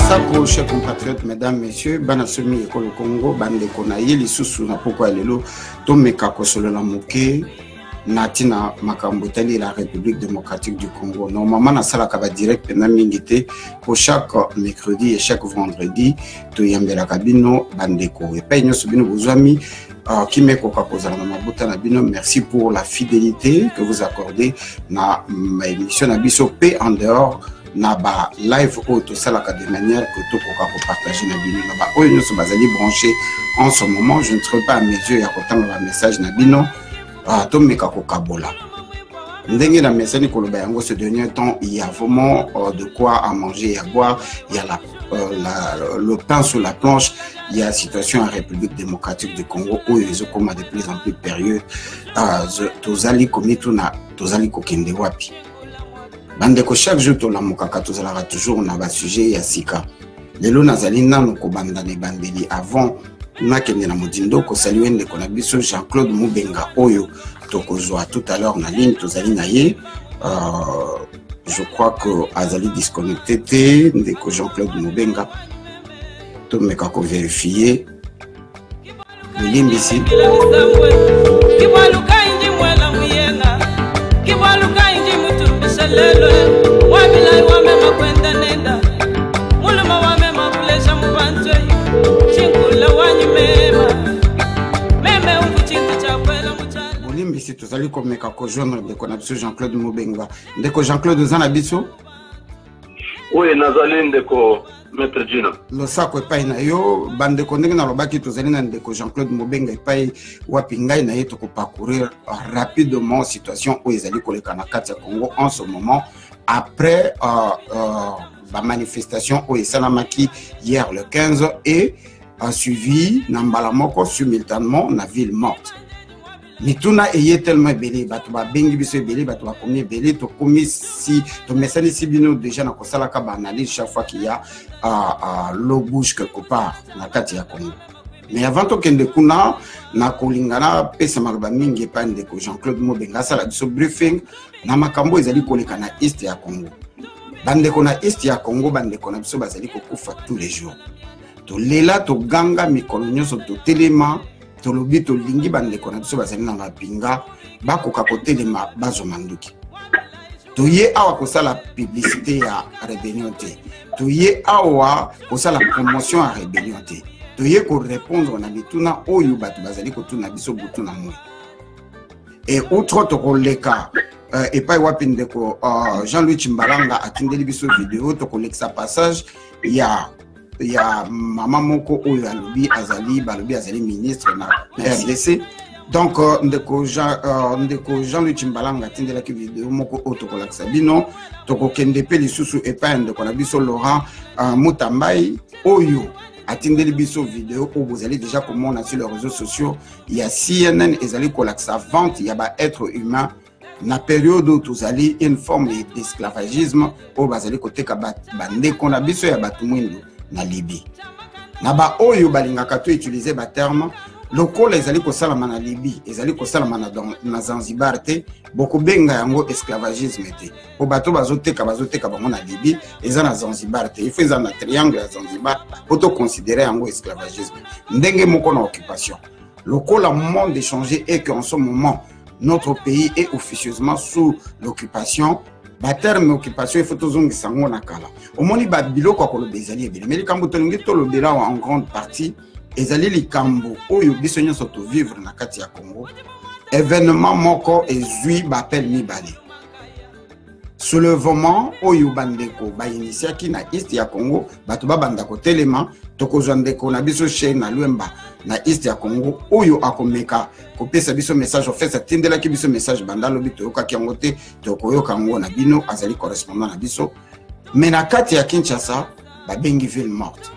Losako, chers compatriotes, mesdames, messieurs, Banasumi et Kolo Congo, Bande Konaye, les sous na pourquoi lelo, Tomeka Kosolo la Moké, Natina Makambotali, la République démocratique du Congo. Normalement, na sala kaba direct na mingité pour chaque mercredi et chaque vendredi, to yambela kabino Bandeko. Et pas subino bozami qui me kokakoza na mabuta na bino. Merci pour la fidélité que vous accordez na ma émission na biso P en dehors. Naba live auto salaka de manière que tout pour partager na bino naba oyo nous sommes branchés en ce moment. Je ne serai pas à mes yeux ya kotanga ba message na bino to meka ko kabola ndenge na message ko loba yango ce dernier temps. Il y a vraiment de quoi à manger et à boire. Il y a le pain sur la planche. Il y a la situation en République démocratique du Congo où ils ont comme de plus en plus périlleux. Tozali komituna tozali kokende wapi bandeko. Chaque jour to la mokaka tozalaka toujours na ba sujet ya sika. Lelo nazali nanu ko bandane bandeli avant nakende na modindo ko saluer ndeko na biso Jean-Claude Mubenga oyo tokozwa tout à l'heure na ligne tozali na ye. Je crois que azali disconnecté te ndeko Jean-Claude Mubenga to meka ko vérifier le ligne ici. Si tu as comme mes cacojones de connaître Jean-Claude Mubenga. Ndeko Jean-Claude Zanabiso? Oui, Nazali ndeko Maître Gina. Le sako epai na yo, bande kondenge na lobaki tozali na ndeko Jean-Claude Mubenga epai wapingai na ye to parcourir rapidement situation où ezali koleka na kati ya Congo en ce moment après la manifestation où esalamaki hier le 15 et a suivi na mbala moko simultanément na ville morte. Mituna eye tellement belé bato ba bengi biso belé bato ba komi belé to komi si to mesani si bino déjà na kosala ka ba analyse chaque fois qu'il y a l'eau bouge quelque part na kati ya Congo. Mais avant to kende kuna na kolingana pesa maruba mingi pande ko Jean-Claude Mubenga sala biso briefing na makambo ezali koleka na East ya Congo. Bande ko na East ya Congo bande ko na biso bazali ko kufa tous les jours. To lela to ganga mikolo nyoso to telema to lobi to lingi bande ko na biso bazali na mapinga bakoka kotelema bazo manduki. To ye awa kosala publicité ya rébellion te. To ye awa kosala promotion à rébellion te. To ye ko répondre na bituna oyo bato bazali ko tuna biso butu na moi. Et outre to koleka et pas wapi ndeko Jean-Louis Chimbalanga atindeli biso vidéo to koleka passage il y a maman moko oyo alobi azali ministre na RDC. Donc ndeko Jean-Louis Chimbalanga tindela ki vidéo moko otokola sabino toko kende pe lisusu epa ndeko na biso Laurent Mutambai oyo atindeli biso vidéo où vous allez déjà comment sur les réseaux sociaux. Il y a CNN ezali kolaksa vente il y a ba être humain na période où vous allez une forme d'esclavagisme au bazali côté ka bande ko na biso ya batumwindo na Libye. Na ba oyo balingaka to utiliser ba terme lokola ezali ko salama na Libye, ezali ko salama na Zanzibar te, boko benga yango esclavagisme te. Po bato bazoteka bango na Libye, eza na Zanzibar te. Il faut eza na triangle ya Zanzibar, poto considérer yango esclavagisme. Ndenge moko na occupation. Lokola monde échangé et qu'en ce moment notre pays est officieusement sous l'occupation. Ba terme occupation il faut tozongi sango na kala. Omoni ba biloko ko lo bezali ebele. Mais likambo to ngi to lo bela en grande partie ezali likambo oyo biso nyonso to vivre na kati ya Congo. Événement moko ezui ba appel mibale. Soulèvement oyo bandeko ba initiaki na East ya Congo, bato ba banda ko telema tokozwa ndeko na biso chaîne na Luemba na East ya Congo oyo akomeka kopesa biso message ofesa tindela ki biso message banda lobi toyoka kiango te tokoyoka ngo na bino azali correspondant na biso. Mais na kati ya Kinshasa ba bengi ville morte.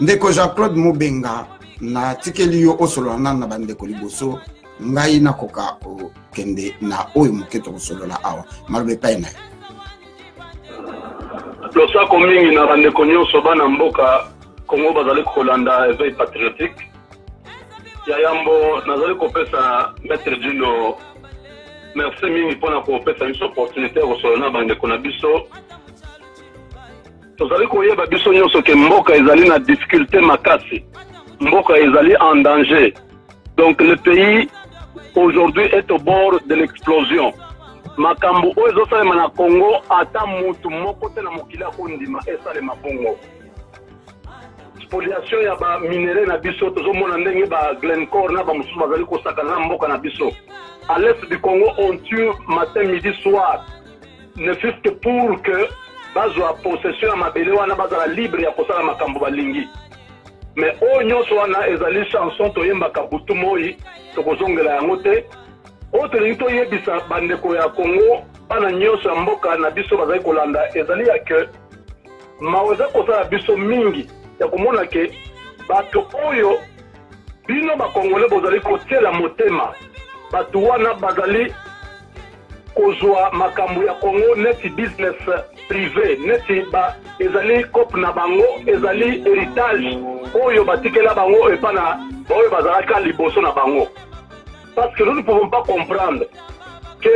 Ndeko Jean-Claude Mubenga na tikeli yo osolo na bandeko liboso ngai na koka ko kende na oyo muketo kosolola awa malobe paina losa ko mingi na bandeko nyonso bana mboka Congo bazali kolanda éveil patriotique ya yambo nazali kopesa Maître Gino merci mingi pona kopesa biso opportunité kosolola bandeko na biso tozali koyeba biso nyonso ke mboka ezali na difficulté makasi, mboka ezali en danger. Donc le pays aujourd'hui est au bord de l'explosion. Makambo oyo ezosalema na Congo ata mutu moko te na mokili akondima esalema bongo. Spoliation ya ba minere na biso tozomona ndenge ba Glencore na ba mosusu bazali kosakana na mboka na biso. À l'est du Congo, on tue matin, midi, soir. Ne fût-ce que pour que bazwa possession ya mabele wana bazala libre ya kosala makambo balingi. Mais oyo nyonso wana ezali chanson toyembaka butu moi tokozongela yango te. Oyo tolingi toyebisa bandeko ya Congo bana nyonso ya mboka na biso bazali kolanda ezali ya ke maweza kosala biso mingi ya komona ke bato oyo bino bakongole bozali kotiela motema bato wana bazali kozwa makambo ya Congo neti business privé neti ba ezali cop na bango ezali héritage oyo batikela bango epa na oyo bazalaka liboso na bango. Parce que nous ne pouvons pas comprendre que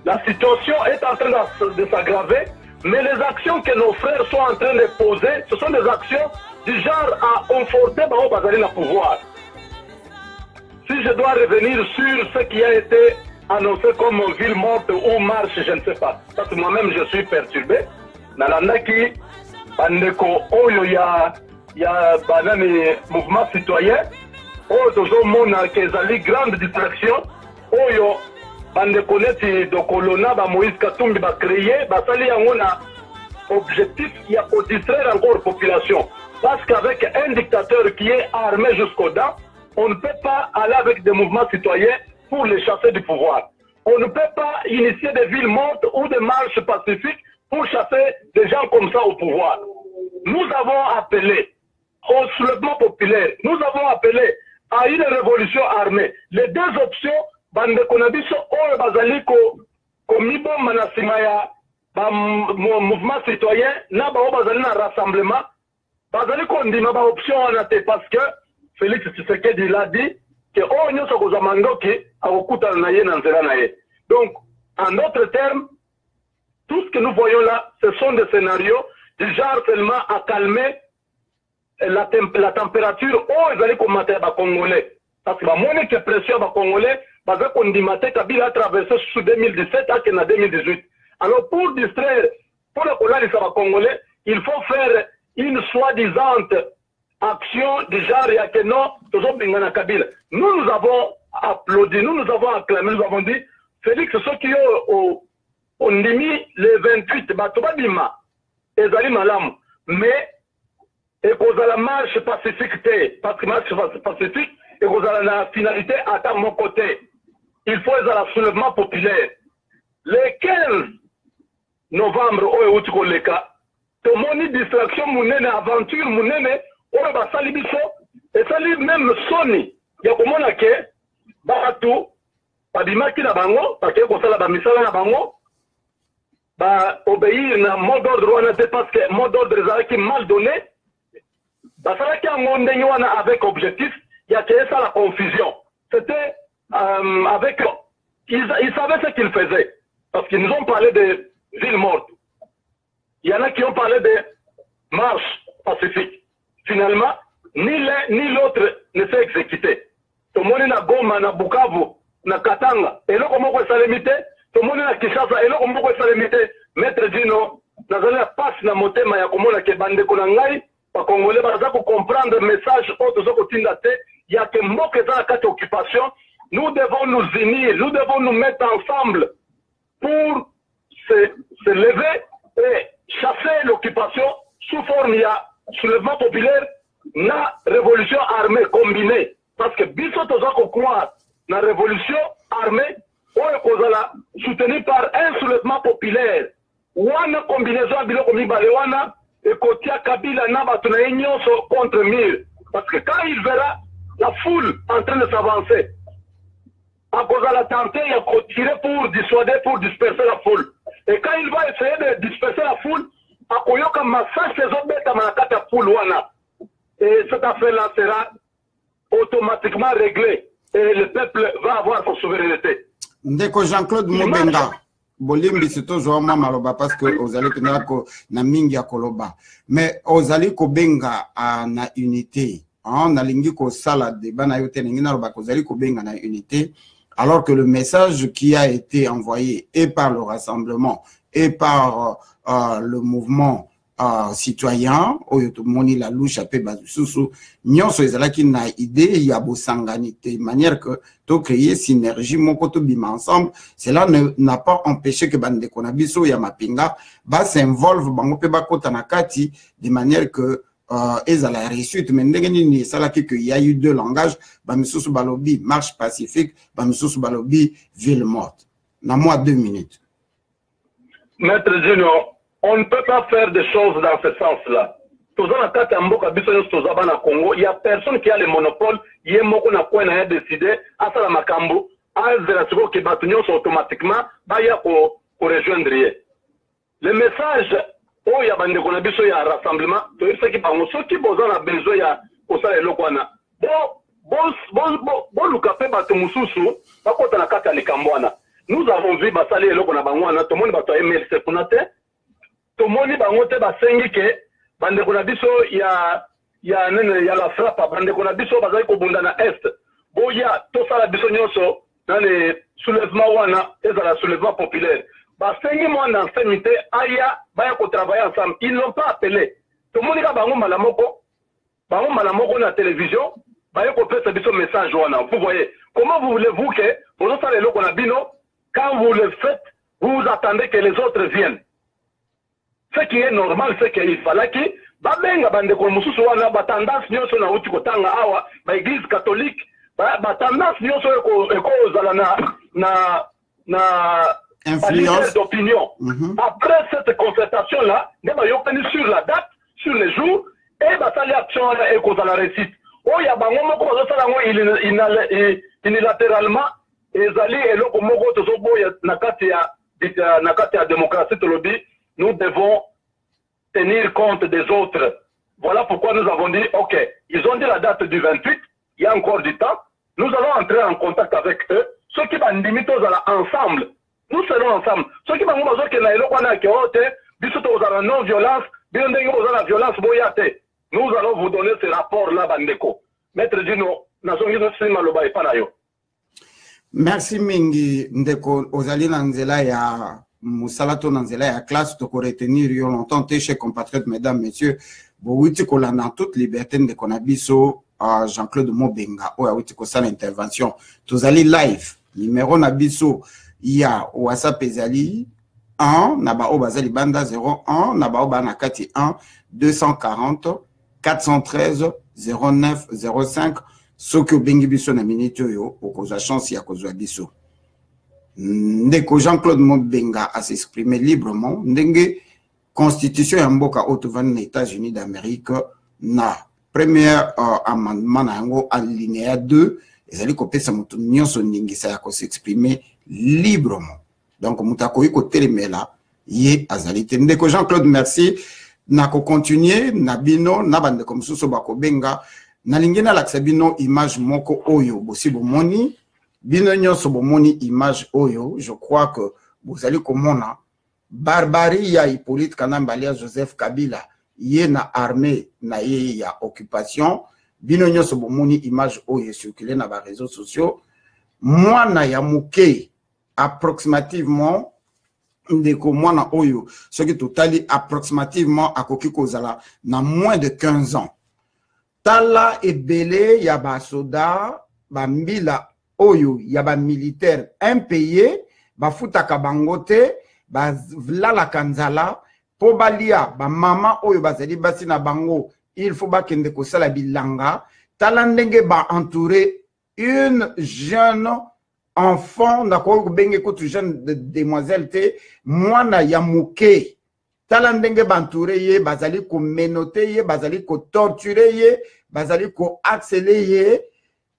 la situation est en train de s'aggraver, mais les actions que nos frères sont en train de poser, ce sont des actions du genre à conforter Bao Bazali le pouvoir. Si je dois revenir sur ce qui a été annoncé comme ville morte ou marche, je ne sais pas. Parce que moi-même, je suis perturbé. Nalandaki, Bandeko, Oyo, il y a banane mouvement citoyen. Oyo, toujours mon kezali grande distraction. Oyo, Bandeko neti Dokolona, Moïse Katumbi, créé, Basali Angona, objectif, il y a pour distraire encore la population. Parce qu'avec un dictateur qui est armé jusqu'aux dents, on ne peut pas aller avec des mouvements citoyens pour les chasser du pouvoir. On ne peut pas initier des villes mortes ou des marches pacifiques pour chasser des gens comme ça au pouvoir. Nous avons appelé au soulèvement populaire, nous avons appelé à une révolution armée. Les deux options, Bande Konabiso, Oyo Bazaliko, Komibo Manasimaya, mouvement citoyen, Nabao Bazalina rassemblement, Bazaliko Ndima ba option en athée parce que Félix Tshisekedi l'a dit que oh nous sommes aux mandoki à okuta naye nanzela naye. Donc en d'autres termes, tout ce que nous voyons là, ce sont des scénarios du genre seulement à calmer la température oh ils allaient commenter à Congolais. Parce que la monnaie qui est pression à Congolais, parce qu'on dit maté Kabila a traversé sous 2017 à 2018. Alors pour distraire, pour la colère des Congolais, il faut faire une soi-disant action du genre ya que non, nous avons applaudi, nous avons acclamé, nous avons dit Félix, ceux qui ont mis les 28 Batobabima et Zali Malam, mais et qu'on a la marche pacifique, parce que marche pacifique, et qu'on a la finalité à mon côté. Il faut un soulèvement populaire. Le 15 novembre, au Utukoleka, tout le monde distraction, mounene, aventure, mounene, oyo basali biso esali même soni ya komona ke bato babimaki na bango bake kosala bamisala na bango ba obéir na mot d'ordre wana te parce que mot d'ordre ezalaki mal donné basalaki yango ndenge wana avec objectif ya ke esa la confusion. C'était avec ils savaient ce qu'ils faisaient parce qu'ils nous ont parlé de villes mortes. Il y en a qui ont parlé de marche pacifique. Finalement, ni l'un ni l'autre ne s'est exécuté. Tout le monde na Goma, na Bukavu, na Katanga, et là comment on s'est limité, tout le monde na Kinshasa, et là comment on s'est limité, Maître Dino, na zone la passe na motema ya komona ke bande konangai, pa Congolais baza ko comprendre le message autre zo kotinda te, ya ke mboke za kati occupation, nous devons nous unir, nous devons nous mettre ensemble pour se lever et chasser l'occupation sous forme ya soulèvement populaire na révolution armée combinée. Parce que biso toza ko croire na révolution armée oyo kozala soutenu par un soulèvement populaire. Wana combinaison biloko mibale wana ekotia Kabila na bato na nyonso contre mur. Parce que quand il verra la foule en train de s'avancer, à cause de la tenter, il a tirer pour dissuader, pour disperser la foule. Et quand il va essayer de disperser la foule, akoyoka massage ces obeta manakata foule wana. Et cette affaire-là sera automatiquement réglée. Et le peuple va avoir sa souveraineté. Ndeko Jean-Claude Mobenga. bolimbi sito zoma maloba parce que ozali kena ko na mingi ya koloba mais ozali ko benga na unité na lingi ko sala débat na yote ningi na loba ozali ko benga na unité alors que le message qui a été envoyé et par le rassemblement et par le mouvement citoyen oyo to moni la louche pe bazusu nyonso ezalaki na idée ya bosanganité manière que to créer synergie moko to bima ensemble. Cela n'a pas empêché que bande konabiso ya mapinga ba s'involve bango pe ba kota na kati de manière que ezala réussite mais ndenge nini salaki que il y a eu deux langages ba misusu balobi marche pacifique ba misusu balobi ville morte na moi 2 minutes. Maître Junior, on ne peut pas faire des choses dans ce sens-là. Il n'y a personne qui a le monopole. Il y a un décidé à la Makambo, à qui automatiquement, il y a rejoindre. Le message, où il y a un rassemblement, ceux qui ont besoin de nous avons vu Basali et Lokona Bangwana, tout le monde va te MLC Kunate. Tout le monde va monter Basengi que Bande Konabiso, il y a la frappe, Bande Konabiso, Bazai Kobundana Est. Bon, il y a tout ça la Bissonioso dans les soulèvements Wana et dans le soulèvement populaire. Basengi, moi, dans cette unité, Aya, Baya ko travailler ensemble. Ils n'ont pas appelé. Tout le monde va Bango Malamoko, Bango Malamoko na télévision, Baya ko fait ce message Wana. Vous voyez, comment vous voulez-vous que, vous savez, Lokona Bino, quand vous le faites, vous attendez que les autres viennent. Ce qui est normal, c'est qu'il fallait que Babenga Bandeko Mususu wana batandance nyonso na uti kotanga awa ba église catholique batandance nyonso ekozala na influence d'opinion. Après cette concertation là, ne ba yokani sur la date, sur les jours et basali action là ekozala récite. Oya bango moko bazosala ngo unilatéralement ezali eloko moko tozoboya na kati ya démocratie tolobi, nous devons tenir compte des autres. Voilà pourquoi nous avons dit, ok, ils ont dit la date du 28, il y a encore du temps, nous allons entrer en contact avec eux, ceux qui vont limiter ensemble, nous serons ensemble. Ceux qui vont dire que la non-violence, la violence, nous allons vous donner ces rapports-là, Bandeko. Maître Dino, merci mingi ndeko ozali na nzela ya musalato na nzela ya classe to ko retenir yo longtemps te chez compatriotes mesdames messieurs bo witi ko la na toute liberté ndeko na biso Jean-Claude Mobenga o witi ko sala intervention tozali live numéro na biso ya WhatsApp ezali 1 na ba o bazali banda 01 na ba o ba na kati 1 240 413 09 05 soki obengi biso na minute oyo okozwa chance ya kozwa biso ndeko Jean-Claude Mobenga a s'exprimer librement ndenge constitution ya mboka otovani na États-Unis d'Amérique na premier amendement na yango alinéa 2 ezali kopesa moto nyonso ndingisa ya s'exprimer librement donc moto akoki kotelemela ye azali te ndeko Jean-Claude merci na ko continuer na bino na bandeko mosusu bakobenga nalingi nalakisa bino image moko oyo bosi bomoni bino nyonso bomoni image oyo je crois que vous allez komona barbarie ya Hippolyte Kanamba alias Joseph Kabila ye na armée na ye ya occupation bino nyonso bomoni image oyo circulé na ba réseaux sociaux mwana ya muke approximativement ndeko mwana oyo ce qui totali approximativement akoki kozala na moins de 15 ans tala ebele ya ba soda ba mbila oyo ya ba militaire impayé ba futaka bangote ba vlala kanzala po balia ba mama oyo bazali basi na bango il faut ba kende ko sala bilanga tala ndenge ba entourer une jeune enfant nako benge ko jeune demoiselle te mwana ya muke tala ndenge ba entourer ye bazali ko menoter ye bazali ko torturer ye bazali ko accélérer ye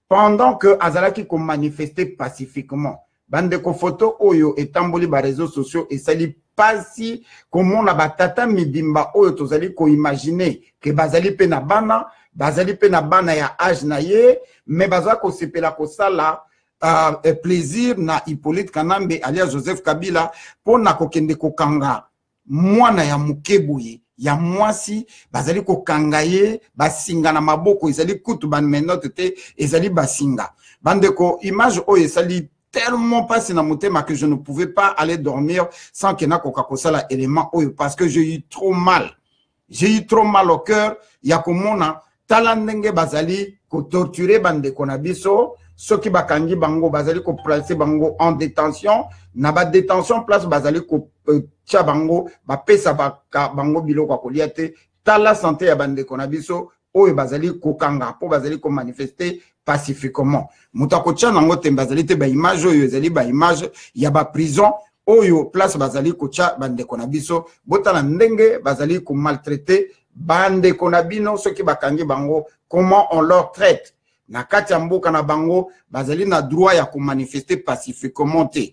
pendant que azalaki ko manifester pacifiquement bande ko photo oyo etamboli ba réseaux sociaux et sali pasi comment na batata midimba oyo tozali ko imaginer que bazali pe na bana ya âge na ye mais bazali ko sepela ko sala plaisir na Hippolyte Kanambe alias Joseph Kabila pour na kokende kokanga mwana ya mukeboye ya mwasi bazali kokanga ye basinga na maboko ezali kutu ban menote te ezali basinga bandeko image oyo ezali tellement passé dans mon thème que je ne pouvais pas aller dormir sans que na kokakosala élément oyo parce que j'ai eu trop mal au cœur ya komona talandenge bazali ko torturer bande konabiso soki bakangi bango bazali ko placer bango en détention na ba détention place bazali ko tia bango ba pesa bango biloko kolia te tala santé ya bande konabiso oyo bazali ko kanga po bazali ko manifester pacifiquement mutako tia nango te bazali te ba image oyo ezali ba image ya ba prison oyo place bazali ko tia bande konabiso botala ndenge bazali ko maltraiter bande konabino soki bakangi bango comment on leur traite na kati ya mboka na bango bazali na droit ya ko manifester pacifiquement te.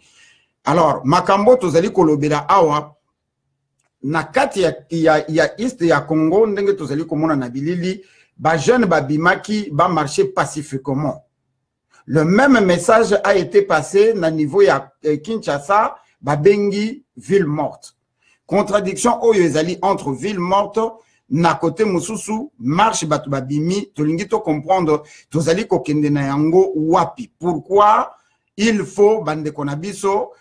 Alors makambo tozali kolobela awa na kati ya East ya Congo ndenge tozali komona na bilili ba jeune babimaki ba marcher pacifiquement. Le même message a été passé na niveau ya Kinshasa babengi ville morte. Contradiction oyo ezali entre ville morte na côté mususu marche batu babimi tolingi to comprendre tozali kokende na yango wapi. Pourquoi il faut bande konabiso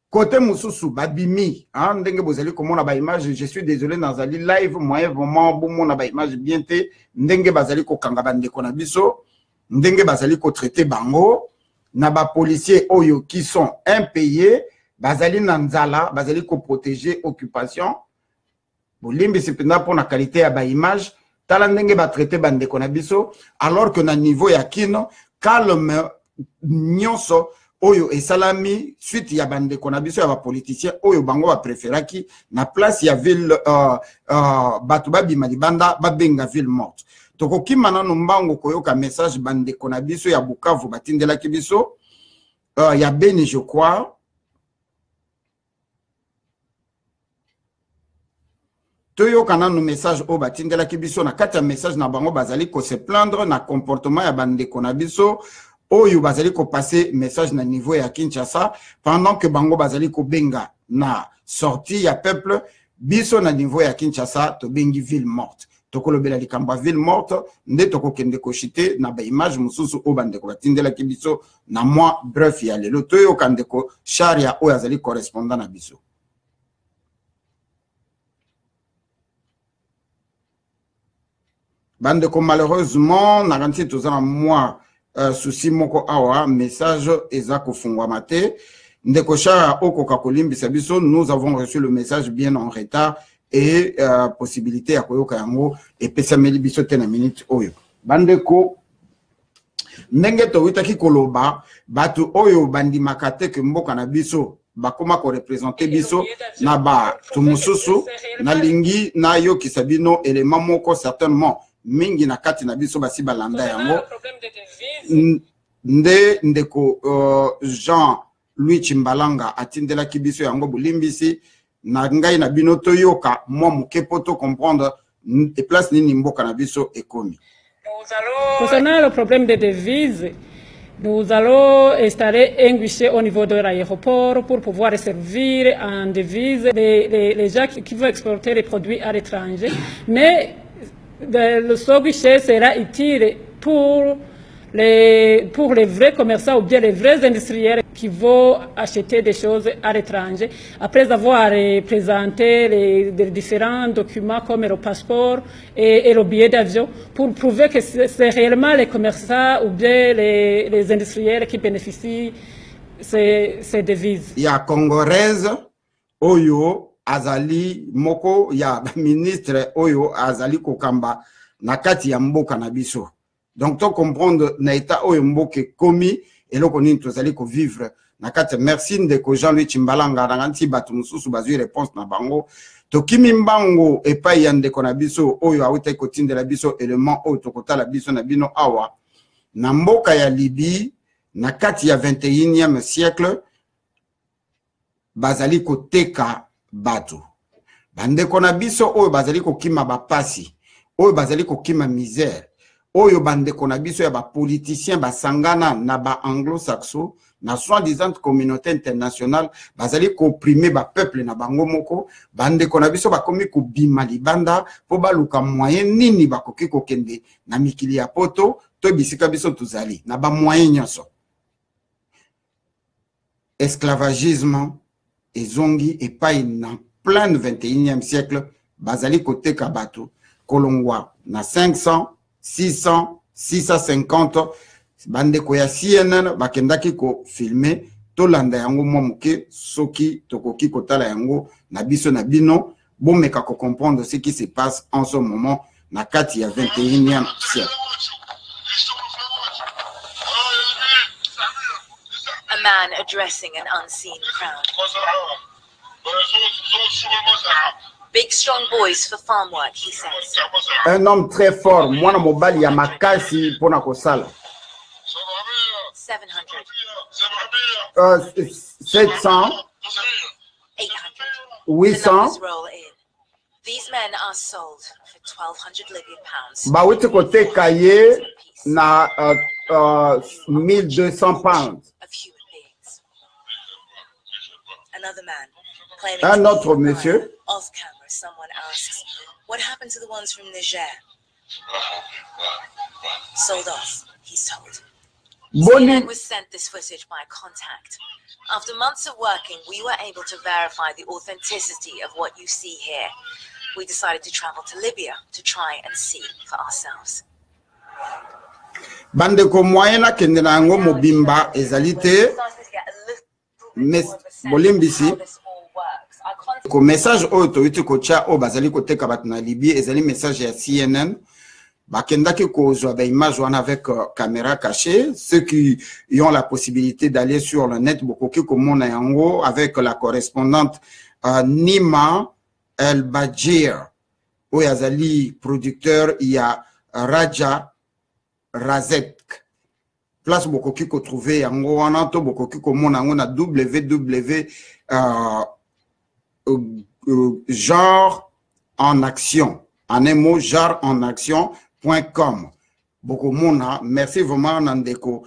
côté mususu babimi ndenge bozali komona ba image je suis désolé dans ali live moyen vraiment bon na ba image bien te ndenge bazali kokanga bande konabiso ndenge bazali ko traiter bango na ba policiers oyo qui sont impayés bazali na nzala bazali ko protéger occupation bolimbi sependa pour la qualité ya ba image tala ndenge ba traiter bande konabiso alors que na niveau ya kino calme nyonso oyo esalami suite ya bande konabiso ya ba politicien oyo bango ba préféraki na place ya ville batu babima libanda babenga ville morte toko kimana no mbango koyoka message bande konabiso ya Bukavu batindela kibiso ya Beni je crois toyo kana no message o batindela kibiso na kati ya message na bango bazali ko se plaindre na comportement ya bande konabiso oyo bazali ko passer message na niveau ya Kinshasa pendant que bango bazali ko benga na sortie ya peuple biso na niveau ya Kinshasa to bengi ville morte tokolobela likamba ville morte nde tokokende ko chiter na ba image mususu o bande ko batindela kibiso na moi bref ya lelo toyo kande ko sharia oyo azali correspondant na biso. Bande ko malheureusement na ganti tozana moi souci moko awa message eza kofungwa mate ndeko shara oko kakolimbisa biso nous avons reçu le message bien en retard et possibilité ya koyoka yango epesameli biso te na minute oyo bandeko ndenge towitaki koloba batu oyo bandimaka te ke mboka na biso bakoma ko représenter biso na ba tumususu na lingi na yo kisabino élément moko certainement mingi na kati na biso basi balanda yango ndeko Jean Louis Chimbalanga atindela kibiso yango bulimbisi na ngai na bino toyoka moi mukepo to comprendre et place nini mboka na biso ekomi. Concernant le problème des devises, nous allons installer un guichet au niveau de l'aéroport pour pouvoir servir en devises les gens qui veulent exporter les produits à l'étranger. Mais ce guichet sera utile pour les vrais commerçants ou bien les vrais industriels qui vont acheter des choses à l'étranger, après avoir présenté les différents documents comme le passeport et le billet d'avion, pour prouver que c'est réellement les commerçants ou bien les industriels qui bénéficient de ces devises. Il y a Congolaise, Oyo, Azali, Moko, il y a ministre Oyo, Azali Kokamba, Nakati Yamboka Nabiso. Donc, tu comprends, naïta oyo mboke komi, et là, on est ko vivre. Nakate, merci de ko Jean-Louis Chimbalanga, ranganti batu mususu bazu réponse na bango. To kimi mbango, et pas yande konabiso, oyo awite kotinde la biso, élément oyo tokota la biso na bino awa. Na mboka ya Libye, nakati ya 21e siècle, bazali ko teka batu. Bande konabiso, oyo bazali ko kima bapasi, oyo bazali ko kima misère. oyo bandeko na biso ya ba politicien basangana na ba anglo-saxo na soi-disant communauté internationale bazali kopprimer ba peuple na bango moko bandeko na biso bakomi kobima libanda po baluka moyen nini bakoki kokende na mikili ya poto to bisika biso tozali na ba moyen nyonso. Esclavagisme ezongi epai na plein 21e siècle bazali koteka bato kolongwa na 500 600 650 bandeko ya CNN bakendaki ko filmer tolanda yango momuke soki tokoki kotala yango na biso na bino bomeka ko comprendre ce qui se passe en ce moment na kati ya 21e siècle. A man addressing an unseen crowd. Big strong boys for farm work, he says. Un homme très fort, mwana mobali ya makasi pona kosala. 700. 700. 800. 800. The numbers roll in. These men are sold for 1,200 Libyan pounds. Bawiti koteka ye na 1,200 pounds. Of human beings. Another man claiming Un autre monsieur. Off camera, someone asks, what happened to the ones from Niger? Sold off, he's told. CNN was sent this footage by a contact. After months of working, we were able to verify the authenticity of what you see here. We decided to travel to Libya to try and see for ourselves. Bandeko moyena kende na yango mobimba ezalite bolimbisi ko message oyo toyiti kocha o bazali koteka bato na Libye ezali message ya CNN bakendaki kozwa ba image wana avec caméra cachée. Ceux qui ont la possibilité d'aller sur le net bokoki komona yango avec la correspondante Nima El Badjir oyo azali producteur ya Raja Razek. Place bokoki ko trouver yango wana to bokoki komona yango na www genre en action en un mot genre en action.com. Beaucoup mona merci vraiment nandeko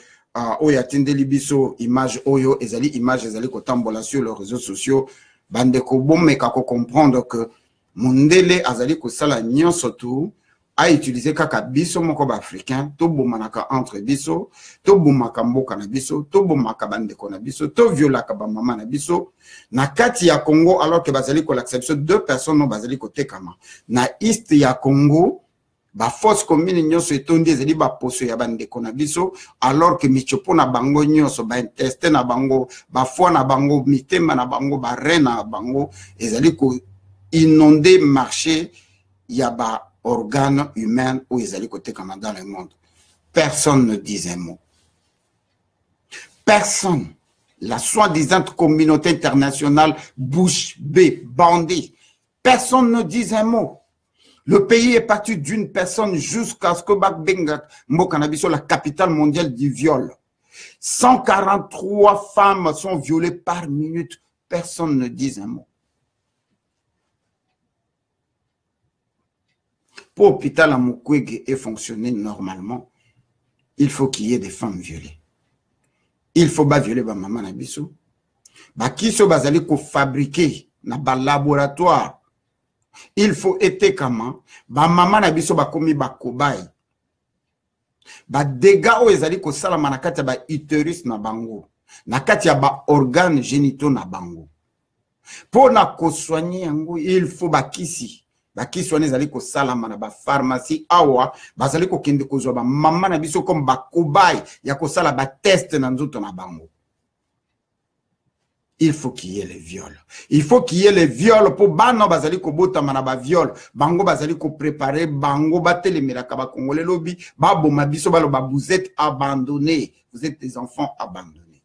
oya tindeli biso image oyo ezali image ezali kotambola sur les réseaux sociaux bandeko bomeka ko comprendre que mundele azali ko sala nyonso tout a utilisé kaka biso moko ba africain to bomanaka entre biso to bomaka mboka na biso to bomaka bandeko na biso to violaka ba mama na biso na kati ya Congo alors que bazali ko l'acception deux personnes no bazali ko tekama na east ya Congo ba force commune nyonso etondi ezali ba poso ya bandeko na biso alors que michopo na bango nyonso ba intestin na bango ba foi na bango mitema na bango ba reine na bango ezali ko inonder marché ya ba organes humains où ils allaient côté comme dans le monde. Personne ne disait un mot. Personne. La soi-disant communauté internationale, bouche bée, bandit. Personne ne disait un mot. Le pays est parti d'une personne jusqu'à ce que Bakbenga, Mokanabiso, la capitale mondiale du viol. 143 femmes sont violées par minute. Personne ne dit un mot. Pour l'hôpital à Mukwege et fonctionner normalement, il faut qu'il y ait des femmes violées. Il faut pas violer ma maman na biso. Ba kiso bazali ko fabriquer na ba laboratoire. Il faut être comment ba maman na biso ba komi ba kobai. Ba dégâts o ezali ko sala manakati ba utérus na bango. Na kati ya ba organes génitaux na bango. Pour na ko soigner yango, il faut ba kisi. Baki soane zali ko salama na ba pharmacie awa bazali ko kende ko zo ba mama na biso comme ba kobai ya ko sala ba test na nzoto na bango. Il faut qu'il y ait les viols. Il faut qu'il y ait les viols pour bano bazali ko bota na ba viol. Bango bazali ko préparer bango batele miraka ba congolais lobi ba boma biso balo ba vous êtes abandonnés. Vous êtes des enfants abandonnés.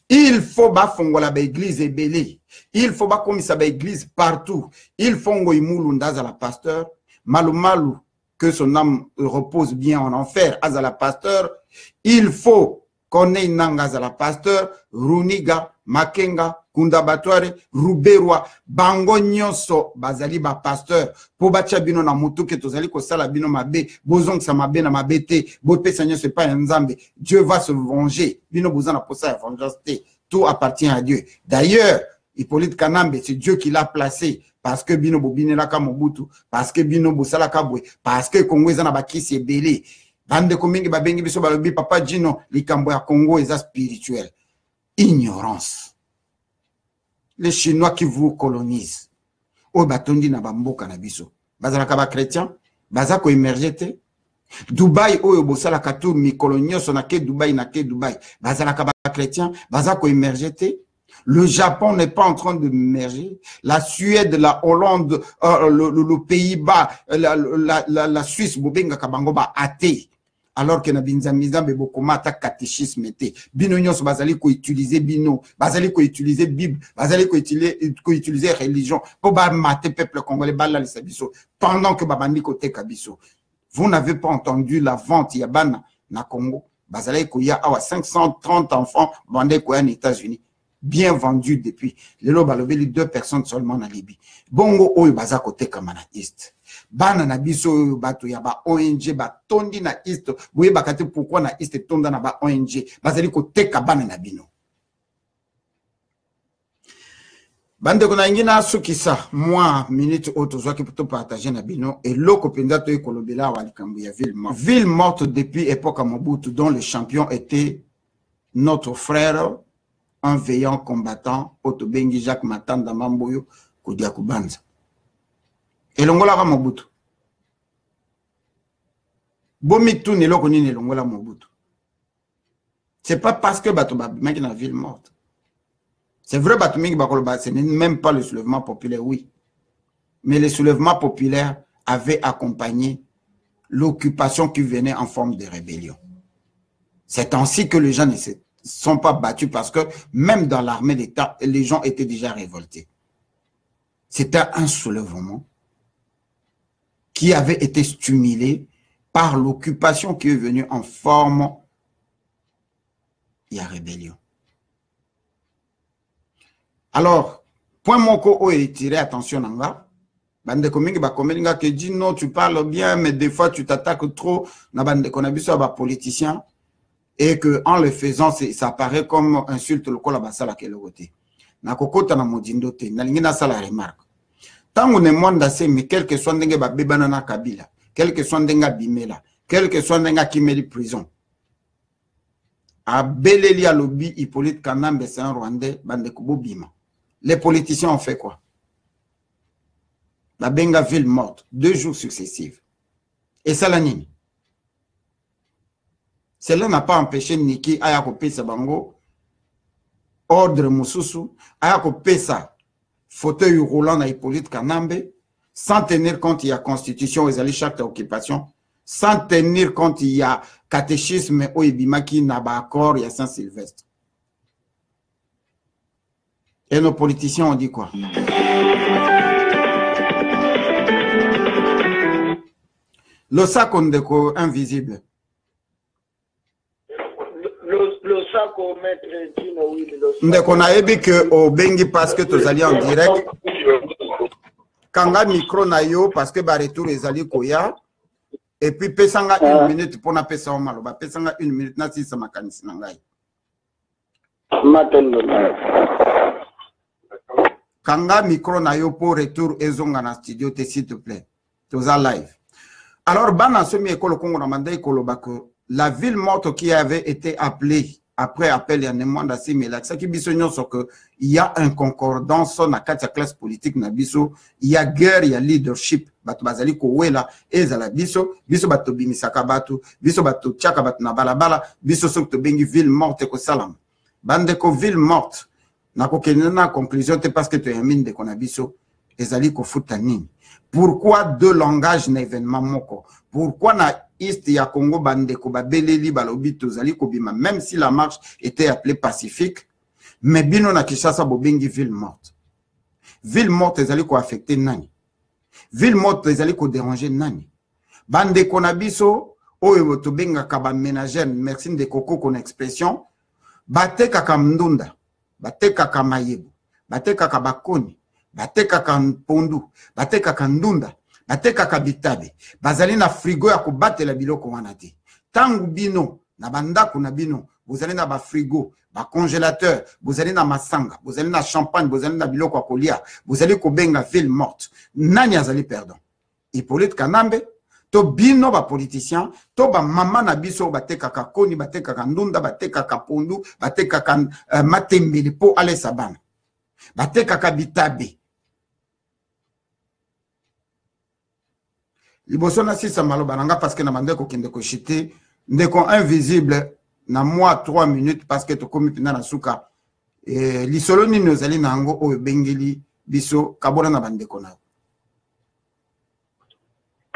Il faut ba fongola ba église ebele. Il faut ba komisa ba église partout. Il faut ngo imulu ndaza la pasteur. Malu que son âme repose bien en enfer. Azala pasteur. Il faut qu'on ait nangaza la pasteur. Runiga Makenga, Kunda Batware, Ruberwa, Bango Nyonso, Bazali ba pasteur, po bacha bino na mutu ke tozali ko sala bino mabe, bozong sa mabe na mabete, bope Seigneur c'est pas nzambe, Dieu va se venger, bino bozana posa ya vengeance te, tout appartient à Dieu. D'ailleurs, Hippolyte Kanambe, c'est Dieu qui l'a placé, parce que bino bobine la ka Mobutu, parce que bino bosala ka bwe, parce que Congo ezana bakisi ebele. Bande komingi babengi biso balobi papa Gino, likambo ya Congo eza spirituel. Ignorance. Les Chinois qui vous colonisent. O batondi na bamboka na biso. Bazalaka ba chrétien, bazako émergete. Dubaï o bosala katu mi colonio sonake Dubaï na ke Dubaï. Bazalaka ba chrétien, bazako émergete. Le Japon n'est pas en train de merger. La Suède, la Hollande, le Pays-Bas, la Suisse, bobenga kabangoba athée. Alors que na binzamiza bebokoma ta catéchisme était bino nyonso bazali ko utiliser bino bazali ko utiliser bible bazali ko utiliser religion pour ba mater peuple congolais bala le sabiso pendant que babandi ko teka biso. Vous n'avez pas entendu la vente ya bana na Congo bazali ko ya awa 530 enfants vendés ko en États-Unis bien vendus depuis lelo balobeli 2 personnes seulement na Libye bongo oyo bazako teka mana East. Bana na biso bato ya ba ONG ba tondi na East boye bakate pourquoi na East tonda na ba ONG bazali ko teka bana na bino bande kona ngina sukisa moi minute auto zwa ki poto partager na bino et loko penza to ekolobela wa likambo ya ville morte depuis époque Mobutu dont le champion était notre frère un veillant combattant Otobengi Jacques Matanda Mamboyo Kodia Kubanza. Et l'ongola Mobutu. Bomitu ne lo koni ne l'ongola Mobutu. C'est pas parce que Batoba mec na ville morte. C'est vrai Batomingi Bakoloba, ce n'est même pas le soulèvement populaire, oui. Mais le soulèvement populaire avait accompagné l'occupation qui venait en forme de rébellion. C'est ainsi que les gens ne se sont pas battus parce que même dans l'armée d'État, les gens étaient déjà révoltés. C'était un soulèvement qui avait été stimulé par l'occupation qui est venue en forme de rébellion. Alors, point moko o tiré attention nanga, bande komingi ba komelinga que dit non, tu parles bien, mais des fois tu t'attaques trop, na bande konabiso ba politicien, et que en le faisant, ça paraît comme insulte le kola basala kele côté. Na kokota na modindo te, na lingina sala remarque. Tango ne mwanda se, mais quel que soit ndenge ba bebanana Kabila, quel que soit ndenga Bimela, quel que soit ndenga Kimeli prison. A Beleli à lobby, Hippolyte Kanambe, c'est un Rwandais, bande kubo bima. Les politiciens ont fait quoi? La Benga ville morte, 2 jours successifs. Et ça la nini. Cela n'a pas empêché Niki Ayako Pesa Bango, ordre Moussousou, Ayako Pesa, fauteuil roulant à Hippolyte Kanambe, sans tenir compte il y a constitution, ils allaient chaque occupation, sans tenir compte il y a catéchisme, Oibimaki, Naba Accord, il y a Saint-Sylvestre. Et nos politiciens ont dit quoi? Le sac Ondeko invisible. Le sac au maître Dino, oui. Ndeko na ebi que au bengi parce que tu allais en direct. Kanga micro na yo parce que ba retour les alliés koya. Et puis pesanga 1 minute pour na pesa o maloba. Pesanga 1 minute na si sa makanisi na ngai. Kanga micro na yo pour retour ezonga na studio te s'il te plaît. Toza live. Alors bana semi école Congo na mandai koloba que la ville morte qui avait été appelée après appel ya nemanda simela ça qui bisonyo so que il y a un concordance na katia classe politique na biso il y a guerre il y a leadership bato bazali ko wela ezala biso bato bimisaka bato biso bato tchaka bato na balabala biso so to bengi ville morte ko salam bande ko ville morte na ko kenena conclusion te parce que tu yamine de konabiso ezali ko futa nini. Pourquoi 2 langages n'événement moko? Pourquoi na East ya Congo bandeko babeleli balobi tozali kobima même si la marche était appelée pacifique mais bino na Kinshasa bobengi ville morte. Ville morte ezali ko affecter nani? Ville morte ezali ko déranger nani? Bandeko na biso oyo tobenga ka ba ménagère merci de koko kon expression bateka kamndunda batekaka mayebo, batekaka bakoni, batekaka pondu, batekaka ndunda, batekaka bitabe, bazali na frigo ya kobatela biloko wana te. Tangu bino na bandako na bino, vous allez na ba frigo, ba congélateur, vous allez na masanga, vous allez na champagne, vous allez na biloko kolia, vous allez kobenga ville morte. Nani azali perdant? Hippolyte Kanambe, to bino ba politicien, to ba mama na biso batekaka koni, batekaka ndunda, batekaka pondu, batekaka matembele po ale sabana. Batekaka bitabe. Liboso na sisa maloba nanga parce que na bandeko kende ko chité, ndeko invisible na moi 3 minutes parce que to komi pina na suka lisolo ni nozali nango o bengeli biso kabona na bandeko na.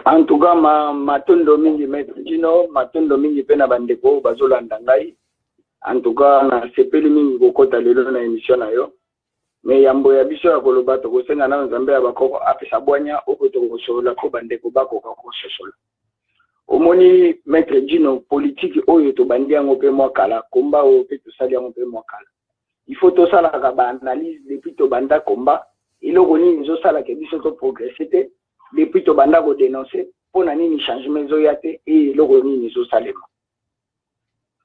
En tout cas matondo mingi maître Dino, matondo mingi pena bandeko bazolanda ngai. En tout cas na sepeli mingi kokota lelo na émission na yo. Mais yambo ya biso ya koloba to kosenga na nzambe ya bakoko apesa bwanya okoto kosola ko bandeko bako ko sosola. Omoni maître Dino politique oyo to bandi yango pe mwa kala komba o pe to sali yango pe mwa kala. Il faut to sala ka ba analyse depuis to banda komba iloko nini zo sala ke biso to progresser depuis to banda ko dénoncer pona nini changement zo yate et iloko nini zo salema.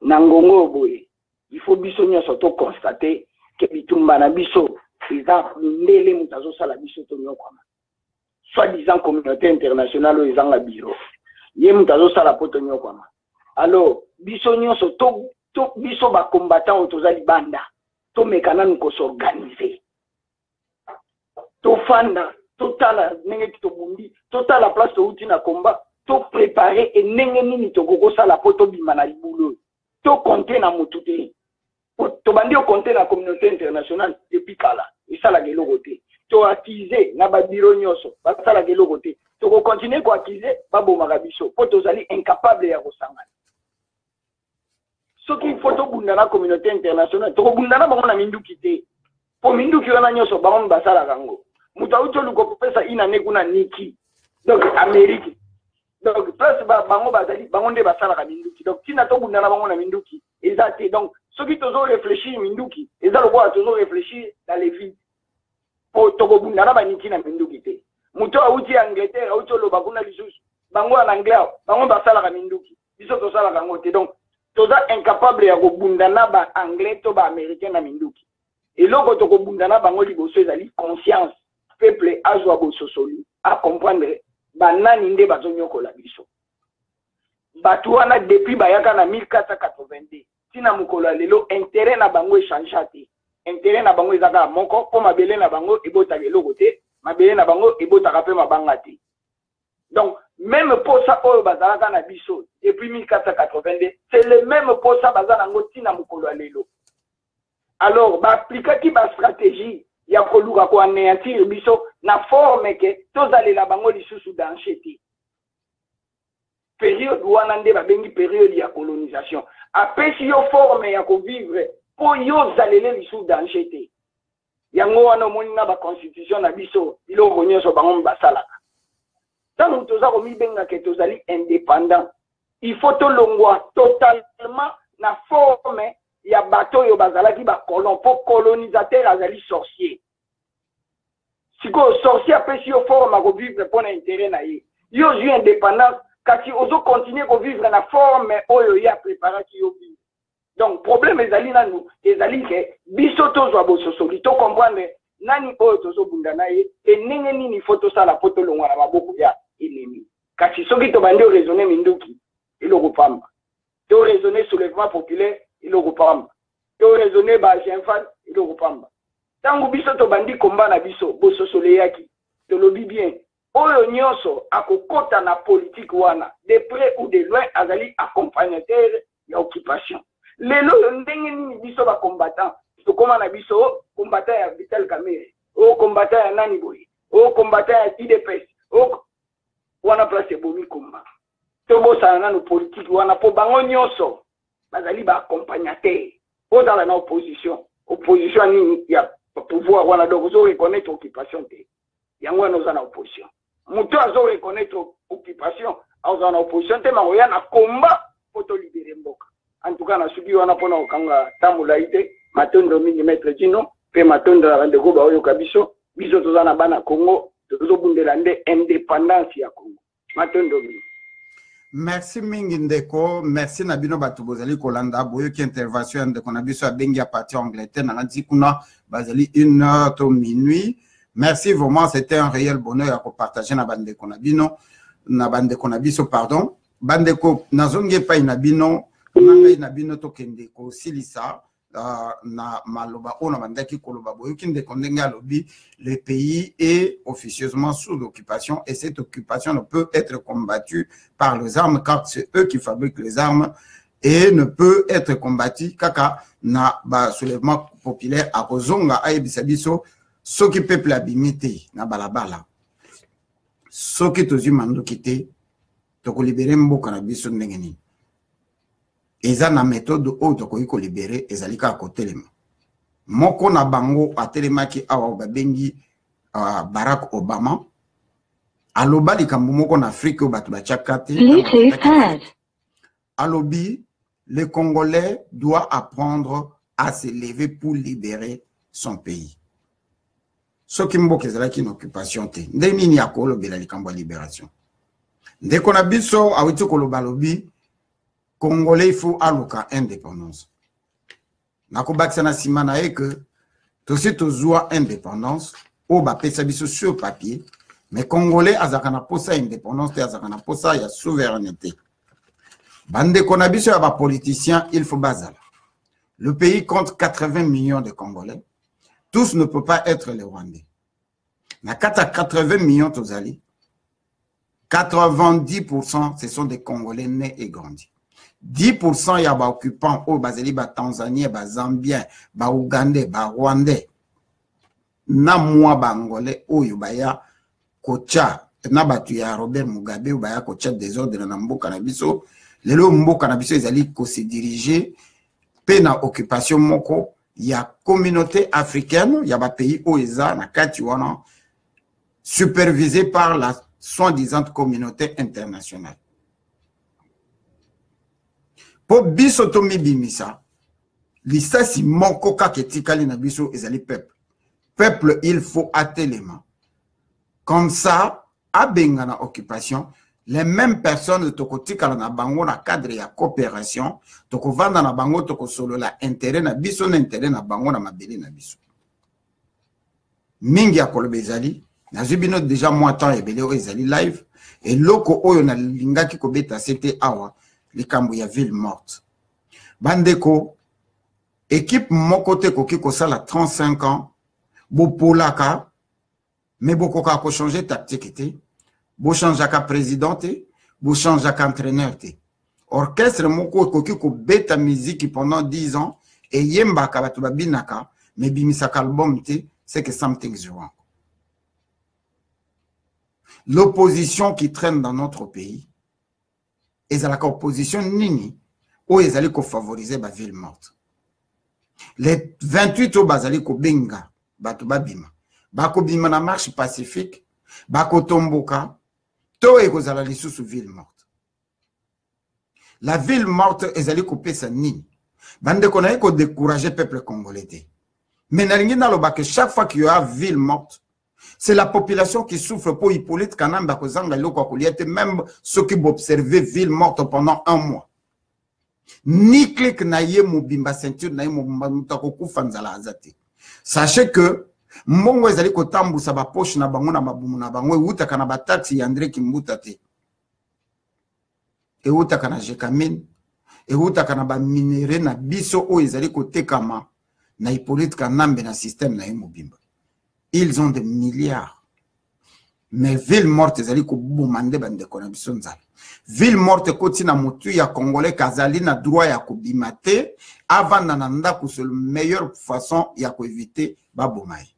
Nangongo boye il faut biso nyoso to constater que bitumba na biso eza ndele mutazo sala biso to nyokoma. Soit disant communauté internationale ou ezanga biro. Ye mutazo sala poto nyokoma. Alors biso nyoso to biso ba combattant otozali banda to mekana nuko s'organiser. To fanda totala nenge to bundi totala place to uti na combat to préparer et nenge nini to koko sala poto bimana libulo. To compter na mutute. To bandi o compter na communauté internationale depuis kala. Et ça la gelo côté. To attiser na ba biro nyoso. Ba ça la gelo côté. To ko continuer ko attiser ba bo magabiso. Poto zali incapable ya kosangana. Ce qu'il faut to bunda na communauté internationale. To ko bunda na bango na minduki te. Po minduki wana nyoso bango basala kango. Muta uto luko pesa ina ne kuna niki. Donc Amérique. Donc place ba bango bazali bango nde basala ka minduki. Donc tina to bunda na bango na minduki. Exact. Donc ceux qui toujours réfléchir minduki, ils ont le droit toujours réfléchir dans les vies. Pour toko bunda na baniki na minduki te. Muto auti Angleterre, auti lo bakuna lisusu. Bango en anglais, bango basala ka minduki. Biso to sala kango te. Donc toza incapable ya ko bunda na ba anglais to ba américain na minduki. Et loko toko bunda na bango liboso ezali conscience. Peuple azwa bo sosoli a comprendre banani nde bazonyokola biso. Batu wana depuis bayaka na 1482. Tina mukolo lelo intérêt na bango échangeate. Intérêt na bango ezaka moko po mabele na bango ebota lelo côté, mabele na bango ebota ka pe mabanga te. Donc même pour ça oyo bazalaka na biso depuis 1482, c'est le même pour ça bazala ngo tina mukolo lelo. Alors ba appliquer ba stratégie ya koluka ko anéantir biso na forme que tozalela bango lisusu dancheti. Période wana nde babengi période ya colonisation. Apesi yo forme ya ko vivre po yo zalele lisusu dancheti. Yango wana moni na ba constitution na biso iloko nyonso bango basalaka. Tant toza ko mibenga ke tozali indépendant, il faut to longwa totalement na forme ya bato yo bazalaki ba colon po colonisateur azali sorcier. Siko sorcier apesi yo forme ko vivre pour intérêt na ye. Yo ju indépendance kasi ozo continuer ko vivre na forme oyo ya préparer ki yo vivre. Donc problème ezali nanu ezali ke biso tozwa bososoli to comprendre nani oyo tozo bunda na ye et nenge nini photo sala photo longwa na maboko ya ennemi. Kasi soki to bandi raisonner minduki iloko pamba. To raisonner soulèvement populaire iloko pamba. To raisonner ba jenfan iloko pamba. Tangu biso to bandi komba na biso bososole yaki to lobi bien oyo nyonso akokota na politique wana de près ou de loin azali accompagnateur ya occupation. Lelo ndenge nini biso ba combattant to koma na biso combattant ya Vital Kamerhe o combattant ya nani boy o combattant ya IDPS o wana place bomi komba to bosa na no politique wana po bango nyonso bazali ba accompagnateur o dans la opposition nini ya pouvoir wana donc zo reconnaître occupation te yango na na opposition muto azo reconnaître occupation azo na opposition te maroya na combat pour to libérer mboka en tout cas na subi wana pona okanga tambula ite matondo mingi maître Dino pe matondo la bandeko ba oyo kabiso biso tozana bana Congo tozobundela nde indépendance ya Congo matondo mingi. Merci mingi ndeko, merci Nabino Batubozali Kolanda, boyo qui intervention de Konabiso a bengi à partir Angleterre, Nalandi Kuna, Bazali 1h au minuit. Merci vraiment, c'était un réel bonheur à partager na bande Konabino, na bande Konabiso, pardon. Bandeko, Nazonge pa inabino, Nanga inabino to kendeko, Silisa, na maloba ona bandaki koloba boyo qui ndekondenga lobby, le pays est officieusement sous l'occupation et cette occupation ne peut être combattue par les armes car c'est eux qui fabriquent les armes et ne peut être combattue kaka na ba soulèvement populaire à Kozonga ayebisabiso soki peuple abimité na balabala soki tozi mando kité toko libérer mboka na biso ndengeni eza na méthode oyo tokoki ko libérer ezalika kotelema moko na bango atelemaki awa babengi Barack Obama aloba likambo moko na Afrique o bato bachakate alobi les Congolais doivent apprendre à se lever pour libérer son pays soki mboka ezalaki na occupation te nde nini ya kolobela likambo ya libération ndeko na biso awiti koloba lobi Congolais, il faut aluka indépendance. Nakobakisa na simana e que tout ce tozua indépendance o ba pesa biso sur papier mais Congolais azakana posa indépendance te azakana posa ya souveraineté. Bande konabiso ya ba politiciens il faut bazala. Le pays compte 80 millions de Congolais. Tous ne peuvent pas être les Rwandais. Na kata 80 millions tozali 90% ce sont des Congolais nés et grandis. 10% ya ba occupants au bazeli ba Tanzanie, ba Zambien, ba Ougandais, ba Rwandais. Na mwa ba Angolais oyo baya kocha na batu ya Robert Mugabe ou baya kocha désordre na mboka na biso. Lelo mboka na biso ezali ko se diriger pe na occupation moko ya communauté africaine, ya ba pays oeza na kati wana supervisé par la soi-disant communauté internationale. Po biso to mibimisa lisasi moko ka ketikali na biso ezali peuple. Peuple il faut atelema. Comme ça abenga na occupation les mêmes personnes tokotikala na bango na cadre ya coopération tokovanda na bango tokosolola intérêt na biso na intérêt na bango na mabele na biso. Mingi ya koloba ezali nazubino déjà moi temps ebele o ezali live et loko oyo na lingaki kobeta c'était awa likambo ya ville morte. Bandeko, équipe mokote koki kosala 35 ans, bo polaka, mais bo koka ko changer tactique te, bo changeaka président te, bo changeaka entraîneur te. Orchestre moko koki ko beta musique pendant 10 ans, et yemba ka batu babinaka, mais bimisaka album te, c'est que something's wrong. L'opposition qui traîne dans notre pays, et la opposition nini ou ils allaient favoriser la ville morte. Les 28 au bazali ko benga batu babima bako bima na marche pacifique bako tomboka to e kozala lisusu ville morte. La ville morte ezali ko pesa nini bande konaye ko décourager peuple congolais. Mais nalingi na loba que chaque fois qu'il y a ville morte c'est la population qui souffre pour Hippolyte Kanamba kozanga loko koliete même ceux qui observer ville morte pendant 1 mois. Ni clic na ye mobimba ceinture na ye mobimba mutako kufanzala azate. Sachez que mbongo ezali kotambusa ba poche na bango na mabumu na bango utaka na ba taxi ya André Kimbuta te. E utaka na Jekamine, e utaka na ba minere na biso o ezali kotekama na Hippolyte Kanambe na système na ye mobimba. Ils ont des milliards. Mais ville morte, ezali ko bomande bande konabiso nzala. Ville morte koti na motu ya Congolais kazali na droit ya kobimate avant nananda ko c'est la meilleure façon ya ko éviter babomai.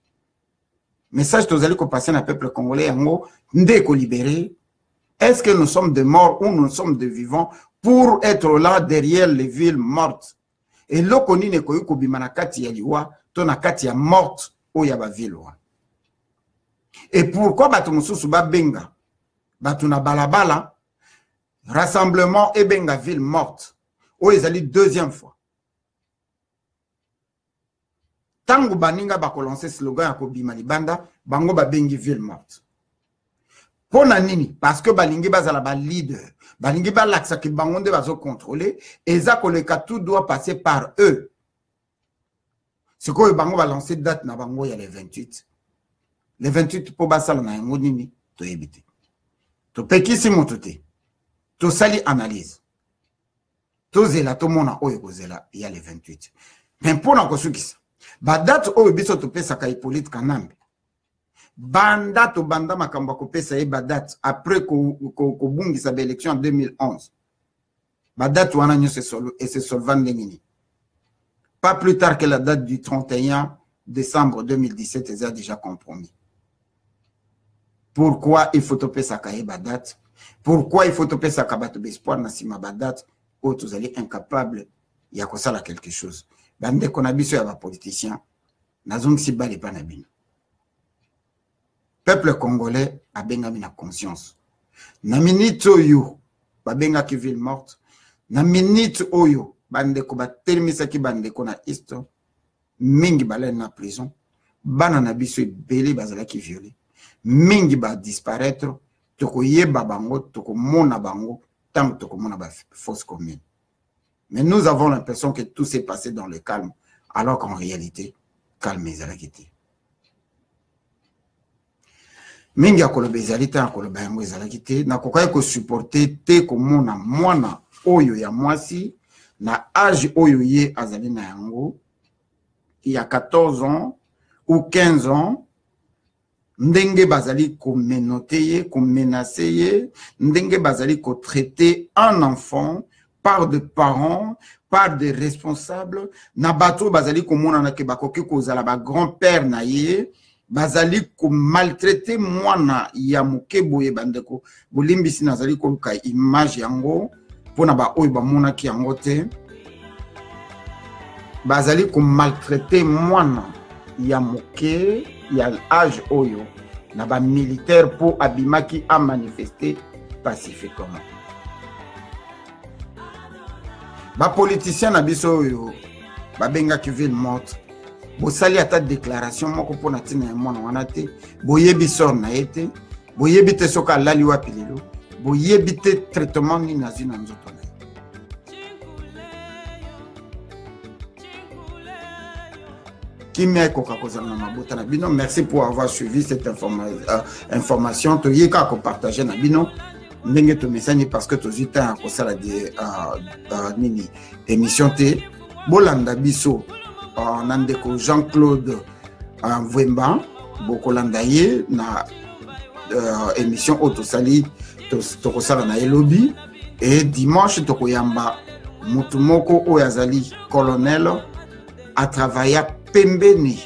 Message tozali ko passer na peuple congolais yango nde ko libérer. Est-ce que nous sommes des morts ou nous sommes des vivants pour être là derrière les villes mortes? Et lokoni ne ko bimana kati ya liwa to na kati ya morte o ya ba ville wa. Et pourquoi batu mususu ba benga batu na balabala rassemblement et benga ville morte o ezali deuxième fois Tango baninga ba lancer slogan ya kobima libanda, bango ba bengi ville morte. Pona nini? Parce que balingi bazala ba leader, balingi ba laksa ki bango nde bazo contrôler, et ça koleka tout doit passer par eux. C'est quoi bango ba lancer date na bango ya les 28. Les 28 po basala na yango nini to ebite. To pekisi motote. To sali analyse. To zela to mona oyo ko zela ya les 28. Mais pona ko sukisa. Ba date oyo biso to pesa ka Hippolyte Kanambe. Banda to banda makambo ko pesa e ba date après ko bungisa ba élection en 2011. Ba date wana nyo se solvant ndengini. Pas plus tard que la date du 31 décembre 2017, ils ont déjà compromis. Pourquoi il faut topper sa ba date? Pourquoi il faut topper sa kabato espoir na sima ba date? Ou vous allez incapable ya ko sala quelque chose. Bande qu'on a biso ya ba politicien nazong si bali pa na bino. Peuple congolais a bengami na conscience. Na minute oyo ba benga ki ville morte. Na minute oyo bande ko ba termisa ki bande ko na isto mingi balen na prison. Bana na biso belé bazala ki violé. Mingi ba disparaître toko yeba bango toko mona bango tant toko mona ba fausse commune. Mais nous avons l'impression que tout s'est passé dans le calme, alors qu'en réalité, calme ezalakiti. Mingi akolobe ezalita akoloba yango ezalakiti na kokai ko supporter te ko mona mwana oyo ya mwasi na âge oyo ye azali na yango il y a 14 ans ou 15 ans ndenge bazali ko menoter ko menacer ndenge bazali ko traiter un enfant par de parents, par des responsables, na bato bazali komona na ke bakoki kozala ba grand-père na ye, bazali ko maltraiter mwana ya moke boye bandeko, bolimbisi nazali ko luka image yango, pona ba oyo ba mona ki yango te, bazali ko maltraiter mwana ya moke, ya l'âge oyo, na ba militaire po abimaki a manifester pacifiquement. Ba politicien na biso yo ba benga ki ville morte bo sali ata déclaration moko pona tina ya mwana wana te bo yebi sor na ete bo yebi te soka lali wapi lelo bo yebi te traitement ni nazi na nzoto na Kimia koka kozala na mabota na bino. Merci pour avoir suivi cette information to yeka ko partager na bino ndenge to mesani parce que to zita ko sala de nini émission te bolanda biso nandeko Jean-Claude Mvemba bokolanda ye na émission auto sali to ko sala na elobi et dimanche to ko yamba mutu moko oyo azali colonel a travaillé pembeni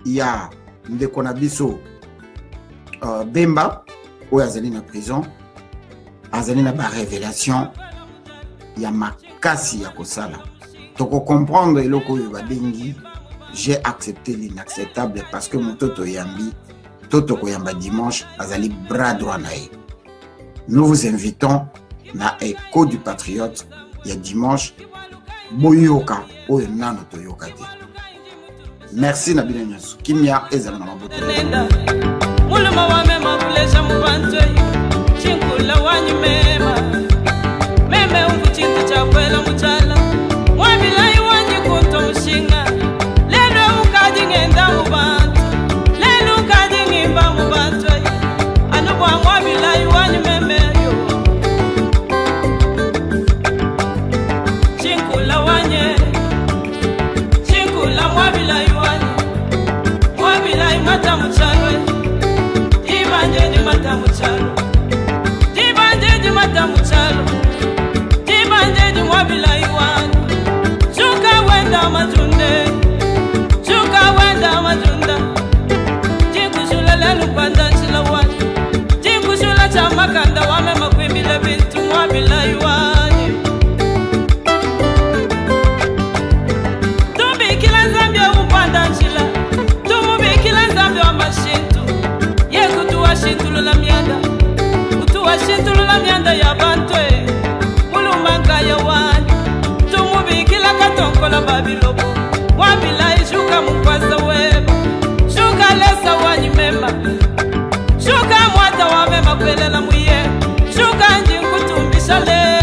ya ndeko na biso Bemba oyo azali na prison azali na ba révélation ya makasi ya kosala toko comprendre eloko oyo babengi j'ai accepté l'inacceptable parce que mototo yambi toto koyamba dimanche azali bras droit na ye. Nous vous invitons na Écho du Patriote ya dimanche boyoka oyo nano toyoka te. Merci na bino nyonso kimia ezala na maboto muluma wa mema kulesha mubantwe chinkula wanyu mema meme ukuchinta chakwela muchala mwabilai wanyu kunto mushinga lelo ukaji ngenda mubantu lelo ukaji ngimba mubantwe anubwa mwabilai wanyu meme yo chinkula wanye chinkula mwabilai wanyu mwabilai mata muchalwe Dibanje di matamuchalo Dibanje di mwabila iwani Chuka wenda matunde Jinkushula lelu panda nchila wani Jinkushula chamakanda wame makwimbile bintu mwabila iwani Tumbi kila Zambia upanda nchila Tumubi kila Zambia wa mashintu Shintulu la mianda Utuwa shintulu la mianda ya bantwe Mulumanga ya wani Tumubi kila katonko la babilobo Wabila iju te